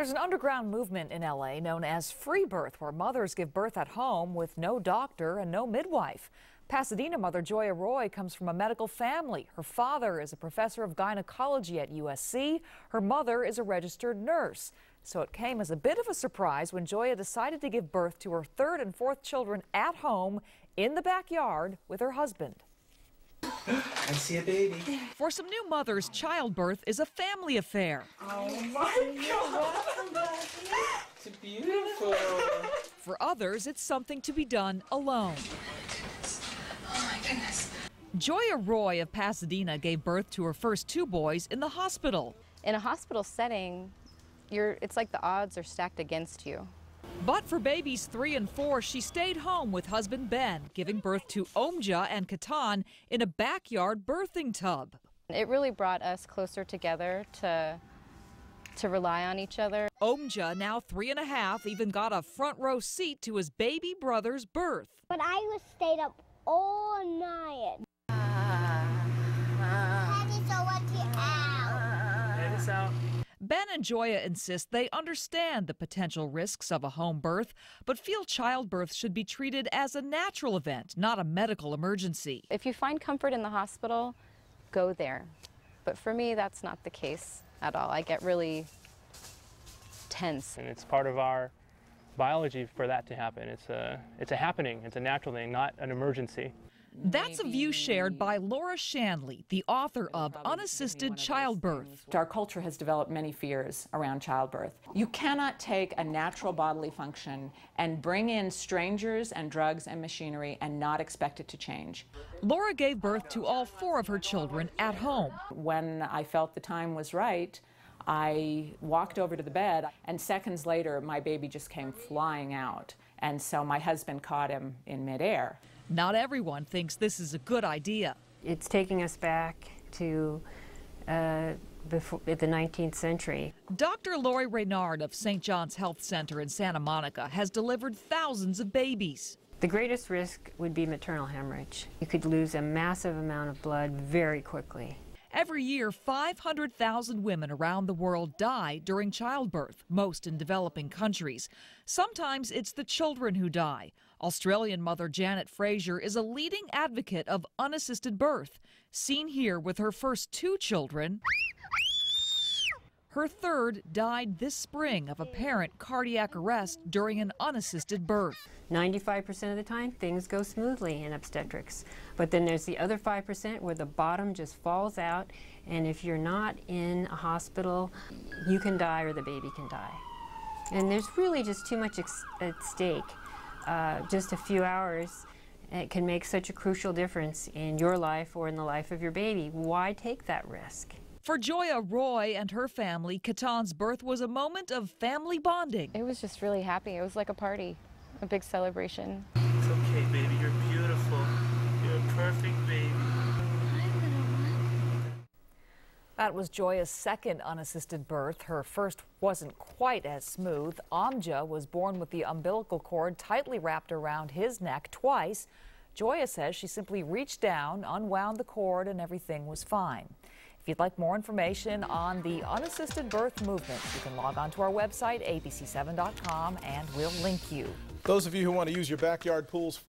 There's an underground movement in LA known as FreeBirth, where mothers give birth at home with no doctor and no midwife. Pasadena mother Joya Roy comes from a medical family. Her father is a professor of gynecology at USC. Her mother is a registered nurse. So it came as a bit of a surprise when Joya decided to give birth to her third and fourth children at home in the backyard with her husband. I see a baby. For some new mothers, childbirth is a family affair. Oh my God! It's beautiful. For others, it's something to be done alone. Oh my goodness. Joya Roy of Pasadena gave birth to her first two boys in the hospital. In a hospital setting, it's like the odds are stacked against you. But for babies 3 and 4, she stayed home with husband Ben, giving birth to Omja and Katan in a backyard birthing tub. It really brought us closer together to rely on each other. Omja, now 3 and a half, even got a front row seat to his baby brother's birth. But I was stayed up all night. Head is out. Ben and Joya insist they understand the potential risks of a home birth, but feel childbirth should be treated as a natural event, not a medical emergency. If you find comfort in the hospital, go there. But for me, that's not the case at all. I get really tense. And it's part of our biology for that to happen. It's a happening. It's a natural thing, not an emergency. That's a view shared by Laura Shanley, the author of Unassisted Childbirth. Our culture has developed many fears around childbirth. You cannot take a natural bodily function and bring in strangers and drugs and machinery and not expect it to change. Laura gave birth to all 4 of her children at home. When I felt the time was right, I walked over to the bed, and seconds later, my baby just came flying out. And so my husband caught him in midair. Not everyone thinks this is a good idea. It's taking us back to the 19th century. Dr. Lori Reynard of St. John's Health Center in Santa Monica has delivered thousands of babies. The greatest risk would be maternal hemorrhage. You could lose a massive amount of blood very quickly. Every year, 500,000 women around the world die during childbirth, most in developing countries. Sometimes it's the children who die. Australian mother Janet Fraser is a leading advocate of unassisted birth, seen here with her first 2 children. Her third died this spring of apparent cardiac arrest during an unassisted birth. 95% of the time, things go smoothly in obstetrics. But then there's the other 5% where the bottom just falls out, and if you're not in a hospital, you can die or the baby can die. And there's really just too much at stake. Just a few hours, it can make such a crucial difference in your life or in the life of your baby. Why take that risk? For Joya Roy and her family, Katan's birth was a moment of family bonding. It was just really happy. It was like a party, a big celebration. It's okay, baby. You're beautiful. You're a perfect baby. That was Joya's second unassisted birth. Her first wasn't quite as smooth. Omja was born with the umbilical cord tightly wrapped around his neck twice. Joya says she simply reached down, unwound the cord, and everything was fine. If you'd like more information on the unassisted birth movement, you can log on to our website, abc7.com, and we'll link you. Those of you who want to use your backyard pools